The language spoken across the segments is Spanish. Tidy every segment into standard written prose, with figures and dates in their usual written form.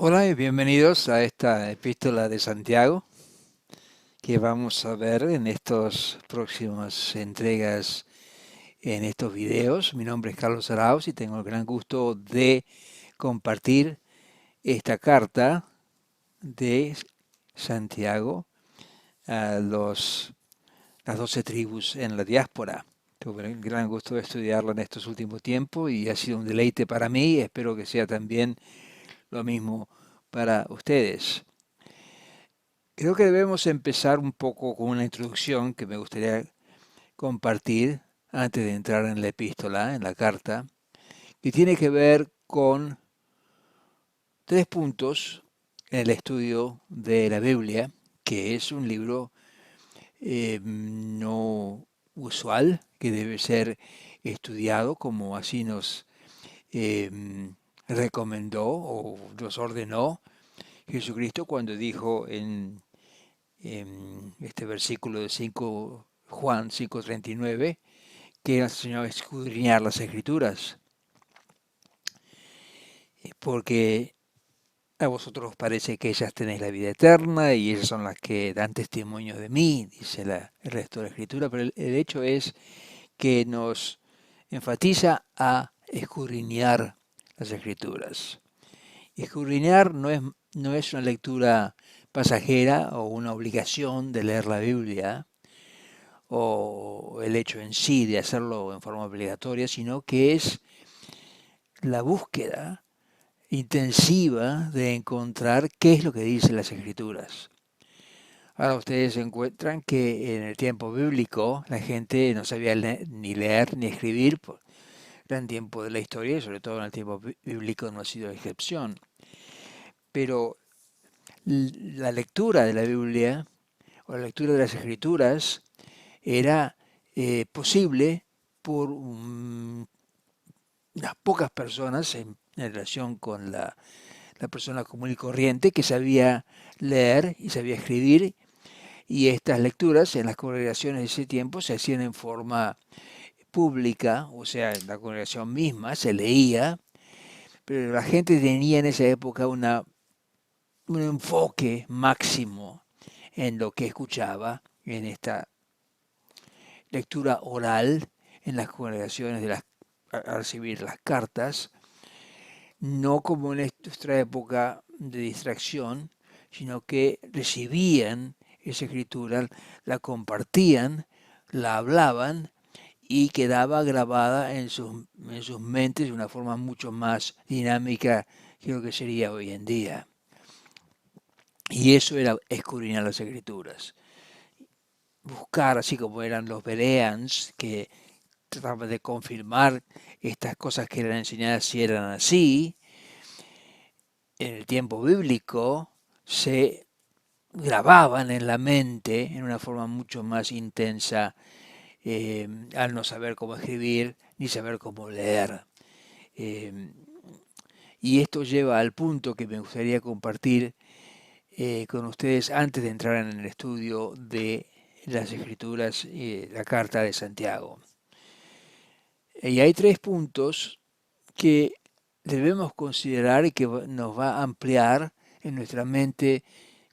Hola y bienvenidos a esta epístola de Santiago que vamos a ver en estas próximas entregas en estos videos. Mi nombre es Carlos Arauz y tengo el gran gusto de compartir esta carta de Santiago a las 12 tribus en la diáspora. Tuve el gran gusto de estudiarla en estos últimos tiempos y ha sido un deleite para mí. Espero que sea también lo mismo para ustedes. Creo que debemos empezar un poco con una introducción que me gustaría compartir antes de entrar en la epístola, en la carta, que tiene que ver con tres puntos en el estudio de la Biblia, que es un libro no usual, que debe ser estudiado como así nos eh, recomendó o nos ordenó Jesucristo cuando dijo en este versículo de 5, Juan 5:39, que nos enseñó a escudriñar las escrituras, porque a vosotros os parece que ellas tenéis la vida eterna y ellas son las que dan testimonio de mí, dice el resto de la escritura, pero el hecho es que nos enfatiza a escudriñar las escrituras. Escudriñar no es una lectura pasajera o una obligación de leer la Biblia, o el hecho en sí de hacerlo en forma obligatoria, sino que es la búsqueda intensiva de encontrar qué es lo que dicen las escrituras. Ahora ustedes encuentran que en el tiempo bíblico la gente no sabía ni leer ni escribir por gran tiempo de la historia y sobre todo en el tiempo bíblico no ha sido excepción. Pero la lectura de la Biblia o la lectura de las escrituras era posible por unas pocas personas en relación con la persona común y corriente que sabía leer y sabía escribir, y estas lecturas en las congregaciones de ese tiempo se hacían en forma pública, o sea, en la congregación misma se leía, pero la gente tenía en esa época un enfoque máximo en lo que escuchaba en esta lectura oral en las congregaciones al recibir las cartas, no como en nuestra época de distracción, sino que recibían esa escritura, la compartían, la hablaban y quedaba grabada en sus mentes de una forma mucho más dinámica que lo que sería hoy en día. Y eso era escudriñar las escrituras. Buscar, así como eran los Bereans, que trataban de confirmar estas cosas que eran enseñadas si eran así, en el tiempo bíblico se grababan en la mente en una forma mucho más intensa, al no saber cómo escribir ni saber cómo leer. Eh, y esto lleva al punto que me gustaría compartir con ustedes antes de entrar en el estudio de las escrituras, la carta de Santiago. Y hay tres puntos que debemos considerar y que nos va a ampliar en nuestra mente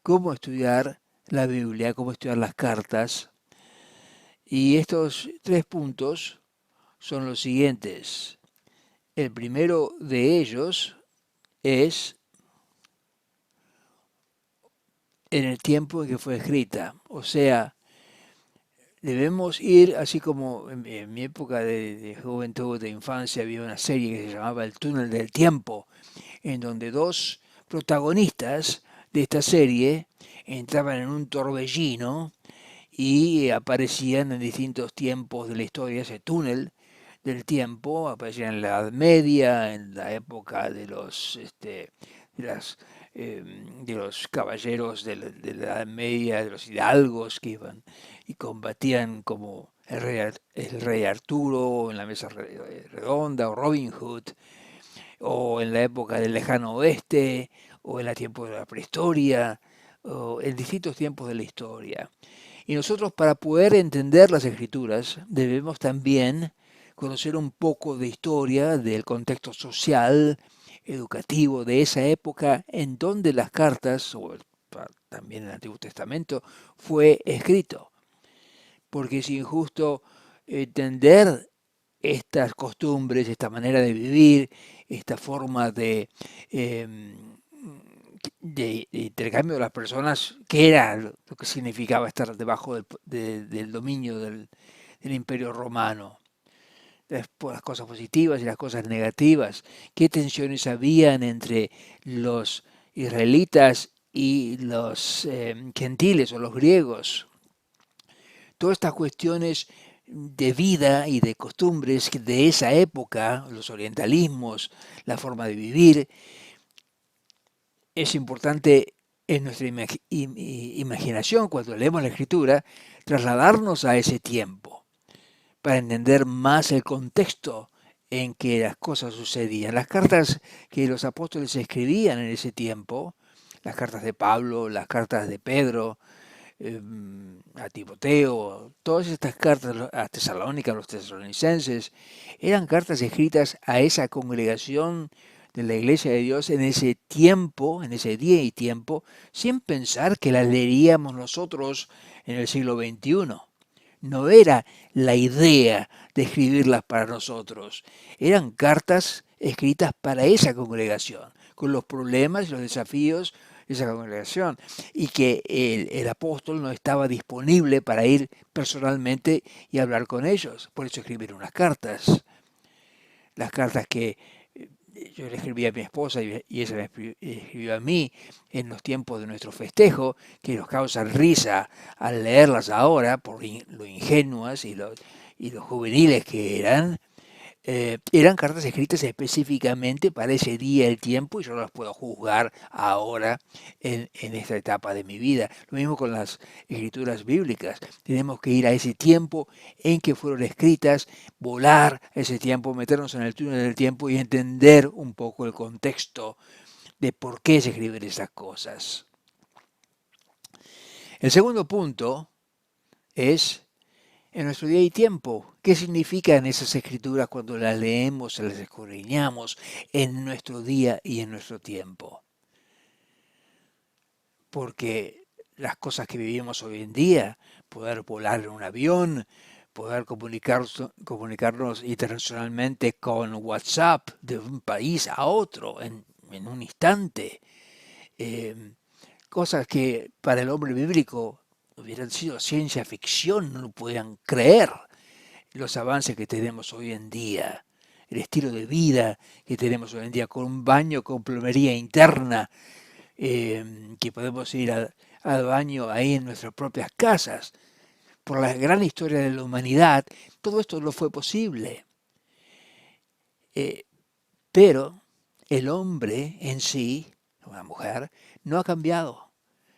cómo estudiar la Biblia, cómo estudiar las cartas. Y estos tres puntos son los siguientes. El primero de ellos es en el tiempo en que fue escrita. O sea, debemos ir, así como en mi época de juventud, de infancia, había una serie que se llamaba El túnel del tiempo, en donde dos protagonistas de esta serie entraban en un torbellino y aparecían en distintos tiempos de la historia. Ese túnel del tiempo aparecía en la Edad Media, en la época de, las, de los caballeros de la Edad Media, de los hidalgos que iban y combatían como el rey Arturo en la mesa redonda, o Robin Hood, o en la época del lejano oeste, o en el tiempo de la prehistoria, o en distintos tiempos de la historia. Y nosotros, para poder entender las escrituras, debemos también conocer un poco de historia, del contexto social educativo de esa época en donde las cartas, también en el Antiguo Testamento, fue escrito. Porque es injusto entender estas costumbres, esta manera de vivir, esta forma de intercambio de las personas, que era lo que significaba estar debajo del dominio del Imperio Romano. Después, las cosas positivas y las cosas negativas, qué tensiones habían entre los israelitas y los gentiles o los griegos. Todas estas cuestiones de vida y de costumbres de esa época, los orientalismos, la forma de vivir, es importante en nuestra imaginación, cuando leemos la Escritura, trasladarnos a ese tiempo para entender más el contexto en que las cosas sucedían. Las cartas que los apóstoles escribían en ese tiempo, las cartas de Pablo, las cartas de Pedro, a Timoteo, todas estas cartas a Tesalónica, a los tesalonicenses, eran cartas escritas a esa congregación de la Iglesia de Dios en ese tiempo, en ese día y tiempo, sin pensar que las leeríamos nosotros en el siglo XXI. No era la idea de escribirlas para nosotros, eran cartas escritas para esa congregación, con los problemas y los desafíos de esa congregación, y que el apóstol no estaba disponible para ir personalmente y hablar con ellos. Por eso escribieron las cartas que yo le escribí a mi esposa y ella me escribió a mí en los tiempos de nuestro festejo, que nos causan risa al leerlas ahora por lo ingenuas y lo juveniles que eran cartas escritas específicamente para ese día, el tiempo, y yo no las puedo juzgar ahora en esta etapa de mi vida. Lo mismo con las escrituras bíblicas. Tenemos que ir a ese tiempo en que fueron escritas, volar a ese tiempo, meternos en el túnel del tiempo y entender un poco el contexto de por qué se escriben esas cosas. El segundo punto es en nuestro día y tiempo. ¿Qué significan esas escrituras cuando las leemos, las escudriñamos en nuestro día y en nuestro tiempo? Porque las cosas que vivimos hoy en día, poder volar en un avión, poder comunicarnos internacionalmente con WhatsApp de un país a otro en un instante, cosas que para el hombre bíblico hubieran sido ciencia ficción, no lo podían creer. Los avances que tenemos hoy en día, el estilo de vida que tenemos hoy en día, con un baño con plomería interna, que podemos ir al baño ahí en nuestras propias casas. Por la gran historia de la humanidad, todo esto no fue posible. Pero el hombre en sí, una mujer, no ha cambiado.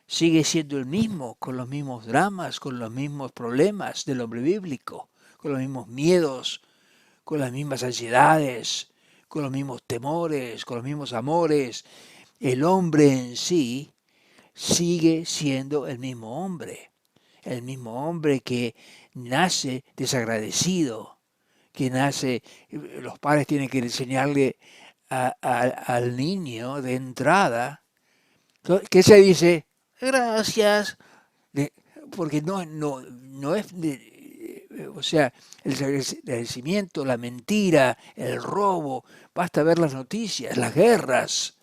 Sigue siendo el mismo, con los mismos dramas, con los mismos problemas del hombre bíblico, con los mismos miedos, con las mismas ansiedades, con los mismos temores, con los mismos amores. El hombre en sí sigue siendo el mismo hombre que nace desagradecido, que nace, los padres tienen que enseñarle al niño de entrada, que se dice, gracias, porque no es, o sea, el agradecimiento, la mentira, el robo, basta ver las noticias, las guerras.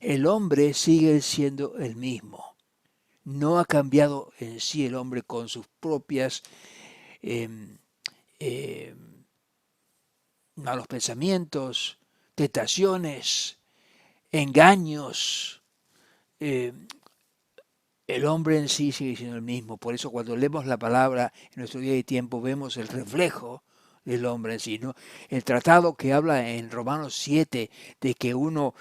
El hombre sigue siendo el mismo. No ha cambiado en sí el hombre con sus propias eh, eh, malos pensamientos, tentaciones, engaños. Eh, el hombre en sí sigue siendo el mismo. Por eso cuando leemos la palabra en nuestro día y tiempo vemos el reflejo del hombre en sí, ¿no? El tratado que habla en Romanos 7 de que uno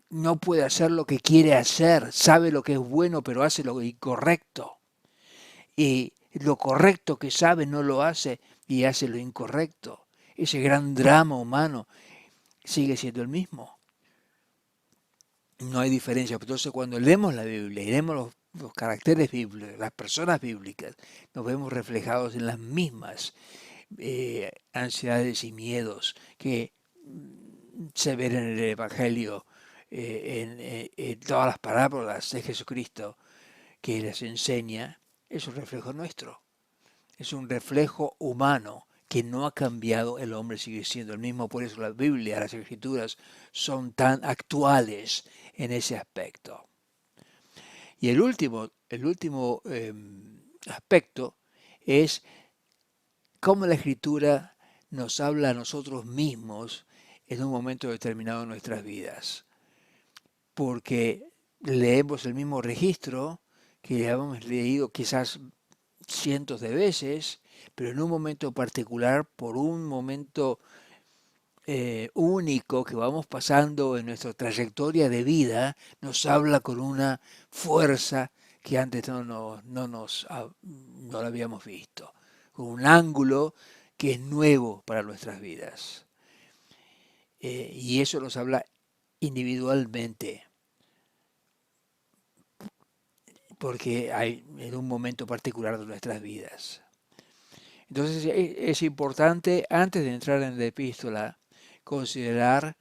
no puede hacer lo que quiere hacer, sabe lo que es bueno, pero hace lo incorrecto. Y lo correcto que sabe no lo hace y hace lo incorrecto. Ese gran drama humano sigue siendo el mismo. No hay diferencia. Entonces, cuando leemos la Biblia y leemos los caracteres bíblicos, las personas bíblicas, nos vemos reflejados en las mismas ansiedades y miedos que se ven en el Evangelio, en todas las parábolas de Jesucristo que les enseña, es un reflejo nuestro, es un reflejo humano que no ha cambiado, el hombre sigue siendo el mismo, por eso la Biblia, las Escrituras son tan actuales en ese aspecto. Y el último aspecto es cómo la Escritura nos habla a nosotros mismos en un momento determinado de nuestras vidas. Porque leemos el mismo registro que hemos leído quizás cientos de veces, pero en un momento particular, por un momento único que vamos pasando en nuestra trayectoria de vida, nos habla con una fuerza que antes no lo habíamos visto, con un ángulo que es nuevo para nuestras vidas. Y eso nos habla individualmente, porque hay en un momento particular de nuestras vidas. Entonces es importante, antes de entrar en la epístola, considerar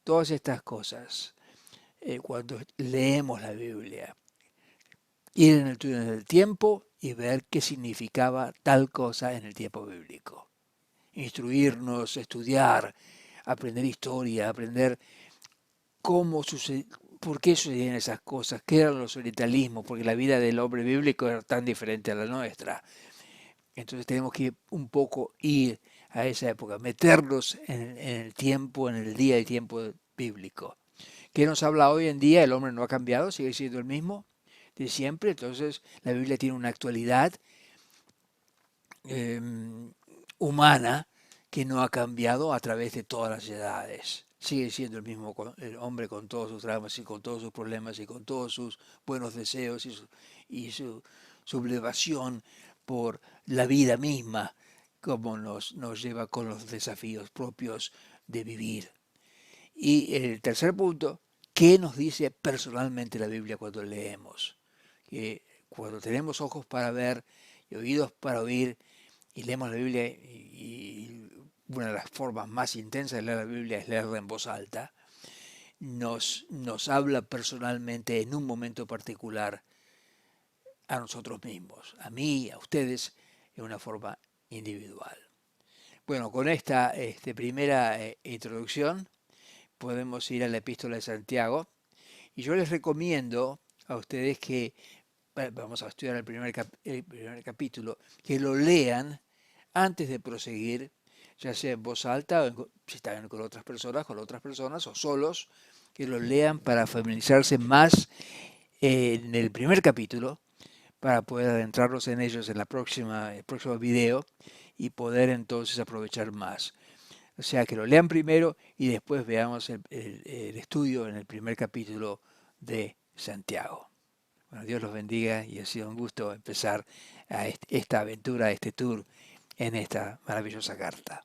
todas estas cosas cuando leemos la Biblia. Ir en el túnel del tiempo y ver qué significaba tal cosa en el tiempo bíblico. Instruirnos, estudiar, aprender historia, aprender cómo por qué sucedían esas cosas, qué eran los orientalismos, porque la vida del hombre bíblico era tan diferente a la nuestra. Entonces tenemos que un poco ir a esa época, meternos en el tiempo, en el día y tiempo bíblico. ¿Qué nos habla hoy en día? El hombre no ha cambiado, sigue siendo el mismo de siempre. Entonces la Biblia tiene una actualidad eh, humana que no ha cambiado a través de todas las edades. Sigue siendo el mismo el hombre con todos sus dramas y con todos sus problemas y con todos sus buenos deseos y su sublevación por la vida misma, como nos lleva con los desafíos propios de vivir. Y el tercer punto, ¿qué nos dice personalmente la Biblia cuando leemos? Que cuando tenemos ojos para ver y oídos para oír y leemos la Biblia, y una de las formas más intensas de leer la Biblia es leerla en voz alta, nos habla personalmente en un momento particular a nosotros mismos, a mí, a ustedes, en una forma individual. Bueno, con esta primera introducción podemos ir a la epístola de Santiago y yo les recomiendo a ustedes que, vamos a estudiar el primer capítulo, que lo lean antes de proseguir, ya sea en voz alta o si están con otras personas o solos, que lo lean para familiarizarse más en el primer capítulo, para poder adentrarnos en ellos en el próximo video y poder entonces aprovechar más. O sea, que lo lean primero y después veamos el estudio en el primer capítulo de Santiago. Bueno, Dios los bendiga y ha sido un gusto empezar esta aventura, este tour en esta maravillosa carta.